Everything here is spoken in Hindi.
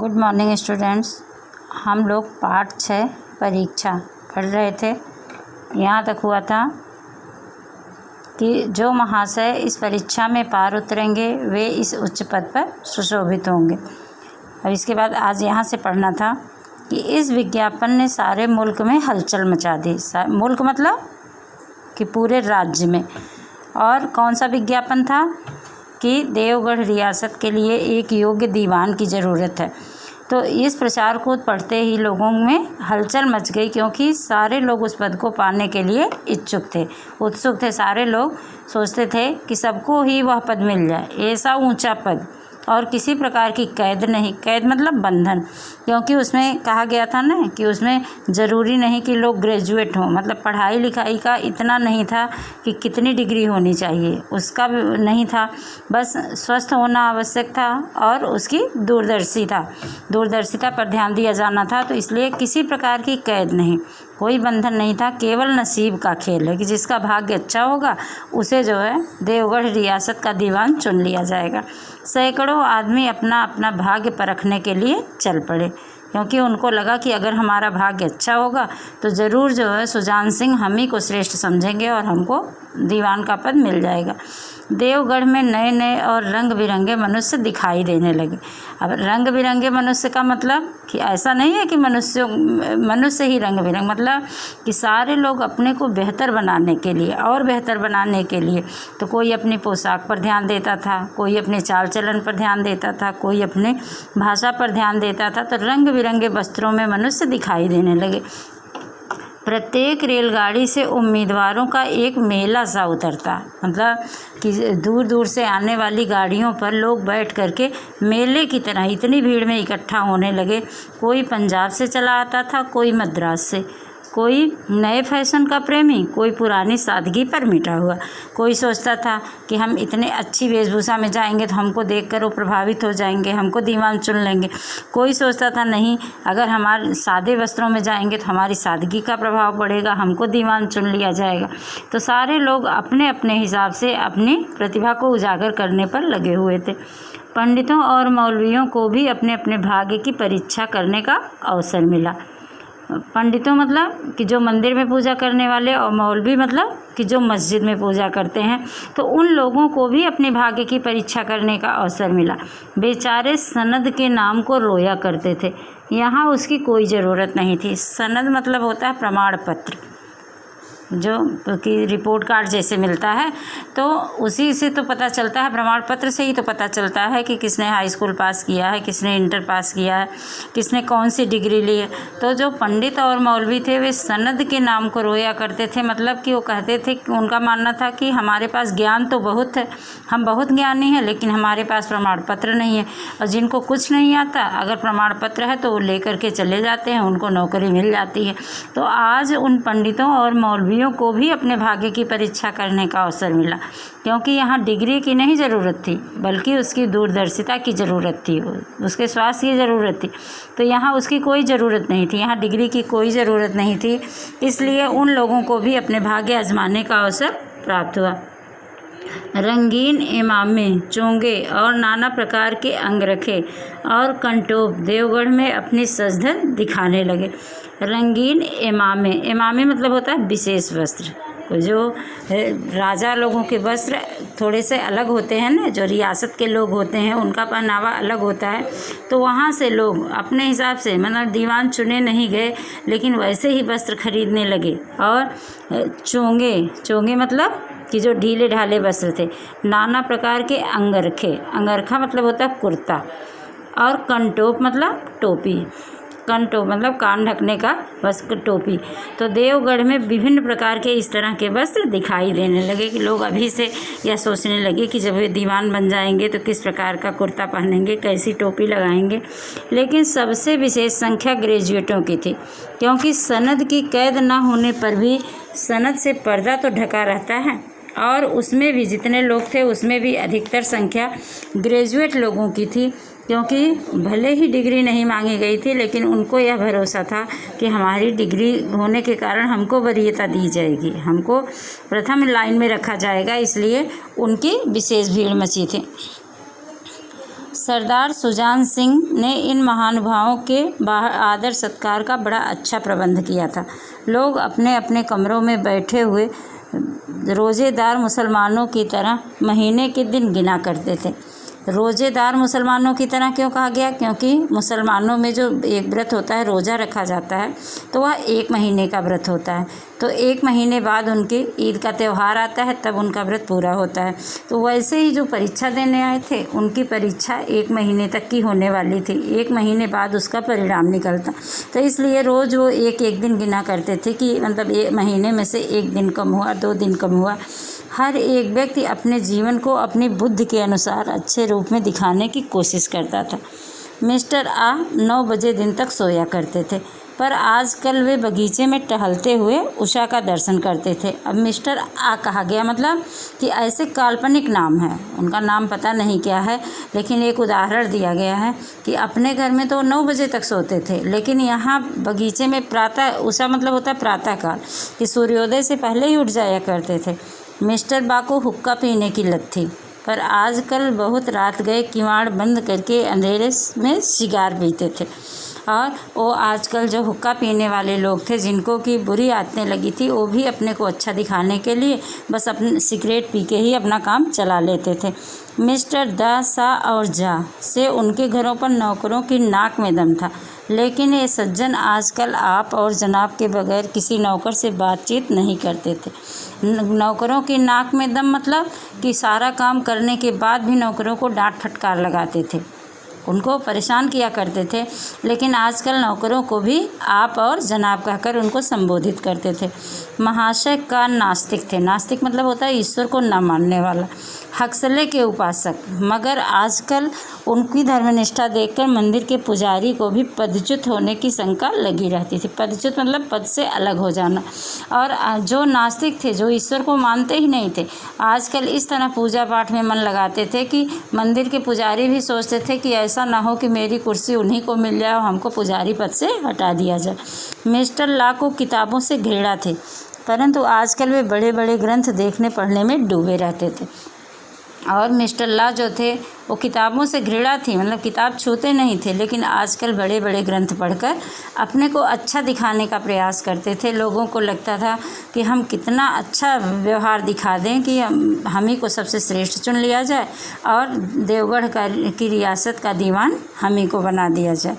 Good morning students. हम लोग पाठ 6 परीक्षा पढ़ रहे थे। यहाँ तक हुआ था कि जो महाशय इस परीक्षा में पार उतरेंगे वे इस उच्च पद पर सुशोभित होंगे। अब इसके बाद आज यहाँ से पढ़ना था कि इस विज्ञापन ने सारे मुल्क में हलचल मचा दी। मुल्क मतलब कि पूरे राज्य में। और कौन सा विज्ञापन था कि देवगढ़ रियासत के लिए एक योग्य दीवान की ज़रूरत है। तो इस प्रचार को पढ़ते ही लोगों में हलचल मच गई, क्योंकि सारे लोग उस पद को पाने के लिए उत्सुक थे। सारे लोग सोचते थे कि सबको ही वह पद मिल जाए, ऐसा ऊंचा पद, और किसी प्रकार की कैद नहीं। कैद मतलब बंधन, क्योंकि उसमें कहा गया था ना कि उसमें ज़रूरी नहीं कि लोग ग्रेजुएट हों, मतलब पढ़ाई लिखाई का इतना नहीं था कि कितनी डिग्री होनी चाहिए, उसका नहीं था। बस स्वस्थ होना आवश्यक था और उसकी दूरदर्शिता पर ध्यान दिया जाना था। तो इसलिए किसी प्रकार की कैद नहीं, कोई बंधन नहीं था। केवल नसीब का खेल है कि जिसका भाग्य अच्छा होगा उसे जो है देवगढ़ रियासत का दीवान चुन लिया जाएगा। सैकड़ों आदमी अपना अपना भाग्य परखने के लिए चल पड़े, क्योंकि उनको लगा कि अगर हमारा भाग्य अच्छा होगा तो ज़रूर जो है सुजान सिंह हम ही को श्रेष्ठ समझेंगे और हमको दीवान का पद मिल जाएगा। देवगढ़ में नए नए और रंग बिरंगे मनुष्य दिखाई देने लगे। अब रंग बिरंगे मनुष्य का मतलब कि ऐसा नहीं है कि मनुष्य ही रंग बिरंग, मतलब कि सारे लोग अपने को बेहतर बनाने के लिए और बेहतर बनाने के लिए, तो कोई अपनी पोशाक पर ध्यान देता था, कोई अपने चाल चलन पर ध्यान देता था, कोई अपने भाषा पर ध्यान देता था। तो रंग बिरंगे वस्त्रों में मनुष्य दिखाई देने लगे। प्रत्येक रेलगाड़ी से उम्मीदवारों का एक मेला सा उतरता, मतलब कि दूर दूर से आने वाली गाड़ियों पर लोग बैठ करके मेले की तरह इतनी भीड़ में इकट्ठा होने लगे। कोई पंजाब से चला आता था, कोई मद्रास से, कोई नए फैशन का प्रेमी, कोई पुरानी सादगी पर मिटा हुआ। कोई सोचता था कि हम इतने अच्छी वेशभूषा में जाएंगे तो हमको देखकर वो प्रभावित हो जाएंगे, हमको दीवान चुन लेंगे। कोई सोचता था नहीं, अगर हमारे सादे वस्त्रों में जाएंगे तो हमारी सादगी का प्रभाव पड़ेगा, हमको दीवान चुन लिया जाएगा। तो सारे लोग अपने अपने हिसाब से अपनी प्रतिभा को उजागर करने पर लगे हुए थे। पंडितों और मौलवियों को भी अपने अपने भाग्य की परीक्षा करने का अवसर मिला। पंडितों मतलब कि जो मंदिर में पूजा करने वाले, और मौलवी मतलब कि जो मस्जिद में पूजा करते हैं, तो उन लोगों को भी अपने भाग्य की परीक्षा करने का अवसर मिला। बेचारे सनद के नाम को रोया करते थे। यहाँ उसकी कोई ज़रूरत नहीं थी। सनद मतलब होता है प्रमाण पत्र, जो कि रिपोर्ट कार्ड जैसे मिलता है, तो उसी से तो पता चलता है, प्रमाण पत्र से ही तो पता चलता है कि किसने हाई स्कूल पास किया है, किसने इंटर पास किया है, किसने कौन सी डिग्री ली है। तो जो पंडित और मौलवी थे वे सनद के नाम को रोया करते थे। मतलब कि वो कहते थे कि उनका मानना था कि हमारे पास ज्ञान तो बहुत है, हम बहुत ज्ञानी हैं, लेकिन हमारे पास प्रमाण पत्र नहीं है। और जिनको कुछ नहीं आता, अगर प्रमाण पत्र है तो वो लेकर के चले जाते हैं, उनको नौकरी मिल जाती है। तो आज उन पंडितों और मौलवी को भी अपने भाग्य की परीक्षा करने का अवसर मिला, क्योंकि यहाँ डिग्री की नहीं ज़रूरत थी, बल्कि उसकी दूरदर्शिता की ज़रूरत थी, उसके स्वास्थ्य की ज़रूरत थी। तो यहाँ उसकी कोई ज़रूरत नहीं थी, यहाँ डिग्री की कोई ज़रूरत नहीं थी। इसलिए उन लोगों को भी अपने भाग्य आजमाने का अवसर प्राप्त हुआ। रंगीन इमामे, चोंगे और नाना प्रकार के अंगरखे और कंटोप देवगढ़ में अपनी सजधज दिखाने लगे। रंगीन इमामे मतलब होता है विशेष वस्त्र। जो राजा लोगों के वस्त्र थोड़े से अलग होते हैं ना, जो रियासत के लोग होते हैं उनका पहनावा अलग होता है। तो वहाँ से लोग अपने हिसाब से, मतलब दीवान चुने नहीं गए, लेकिन वैसे ही वस्त्र खरीदने लगे। और चोंगे मतलब कि जो ढीले ढाले वस्त्र थे। नाना प्रकार के अंगरखा मतलब होता है कुर्ता। और कंटोप मतलब टोपी, कंटोप मतलब कान ढकने का वस्त्र, टोपी। तो देवगढ़ में विभिन्न प्रकार के इस तरह के वस्त्र दिखाई देने लगे कि लोग अभी से यह सोचने लगे कि जब वे दीवान बन जाएंगे तो किस प्रकार का कुर्ता पहनेंगे, कैसी टोपी लगाएंगे। लेकिन सबसे विशेष संख्या ग्रेजुएटों की थी, क्योंकि सनद की कैद न होने पर भी सनद से पर्दा तो ढका रहता है, और उसमें भी जितने लोग थे उसमें भी अधिकतर संख्या ग्रेजुएट लोगों की थी। क्योंकि भले ही डिग्री नहीं मांगी गई थी, लेकिन उनको यह भरोसा था कि हमारी डिग्री होने के कारण हमको वरीयता दी जाएगी, हमको प्रथम लाइन में रखा जाएगा, इसलिए उनकी विशेष भीड़ मची थी। सरदार सुजान सिंह ने इन महानुभावों के बाहर आदर सत्कार का बड़ा अच्छा प्रबंध किया था। लोग अपने अपने कमरों में बैठे हुए रोज़ेदार मुसलमानों की तरह महीने के दिन गिना करते थे। रोज़ेदार मुसलमानों की तरह क्यों कहा गया? क्योंकि मुसलमानों में जो एक व्रत होता है, रोज़ा रखा जाता है, तो वह 1 महीने का व्रत होता है। तो 1 महीने बाद उनके ईद का त्यौहार आता है, तब उनका व्रत पूरा होता है। तो वैसे ही जो परीक्षा देने आए थे, उनकी परीक्षा 1 महीने तक की होने वाली थी। 1 महीने बाद उसका परिणाम निकलता। तो इसलिए रोज़ वो एक दिन गिना करते थे कि मतलब 1 महीने में से 1 दिन कम हुआ, 2 दिन कम हुआ। हर एक व्यक्ति अपने जीवन को अपनी बुद्धि के अनुसार अच्छे रूप में दिखाने की कोशिश करता था। मिस्टर आ 9 बजे दिन तक सोया करते थे, पर आजकल वे बगीचे में टहलते हुए उषा का दर्शन करते थे। अब मिस्टर आ कहा गया मतलब कि ऐसे काल्पनिक नाम है, उनका नाम पता नहीं क्या है, लेकिन एक उदाहरण दिया गया है कि अपने घर में तो 9 बजे तक सोते थे, लेकिन यहाँ बगीचे में प्रातः, उषा मतलब होता है प्रातःकाल, कि सूर्योदय से पहले ही उठ जाया करते थे। मिस्टर बा को हुक्का पीने की लत थी, पर आजकल बहुत रात गए किवाड़ बंद करके अंधेरे में सिगार पीते थे। और वो आजकल जो हुक्का पीने वाले लोग थे, जिनको की बुरी आदतें लगी थी, वो भी अपने को अच्छा दिखाने के लिए बस अपने सिगरेट पी के ही अपना काम चला लेते थे। मिस्टर दा, सा और जा से उनके घरों पर नौकरों की नाक में दम था, लेकिन ये सज्जन आजकल आप और जनाब के बगैर किसी नौकर से बातचीत नहीं करते थे। नौकरों की नाक में दम मतलब कि सारा काम करने के बाद भी नौकरों को डांट फटकार लगाते थे, उनको परेशान किया करते थे। लेकिन आजकल नौकरों को भी आप और जनाब कहकर उनको संबोधित करते थे। महाशय का नास्तिक थे, नास्तिक मतलब होता है ईश्वर को न मानने वाला, हक्सले के उपासक, मगर आजकल उनकी धर्मनिष्ठा देखकर मंदिर के पुजारी को भी पदच्युत होने की शंका लगी रहती थी। पदच्युत मतलब पद से अलग हो जाना। और जो नास्तिक थे, जो ईश्वर को मानते ही नहीं थे, आजकल इस तरह पूजा पाठ में मन लगाते थे कि मंदिर के पुजारी भी सोचते थे कि ऐसा ना हो कि मेरी कुर्सी उन्हीं को मिल जाए और हमको पुजारी पद से हटा दिया जाए। मिस्टर ला को किताबों से घृणा थी, परंतु आजकल वे बड़े बड़े ग्रंथ देखने पढ़ने में डूबे रहते थे। और मिस्टर ला जो थे, वो किताबों से घृणा थी, मतलब किताब छूते नहीं थे, लेकिन आजकल बड़े बड़े ग्रंथ पढ़कर अपने को अच्छा दिखाने का प्रयास करते थे। लोगों को लगता था कि हम कितना अच्छा व्यवहार दिखा दें कि हम ही को सबसे श्रेष्ठ चुन लिया जाए और देवगढ़ की रियासत का दीवान हम ही को बना दिया जाए।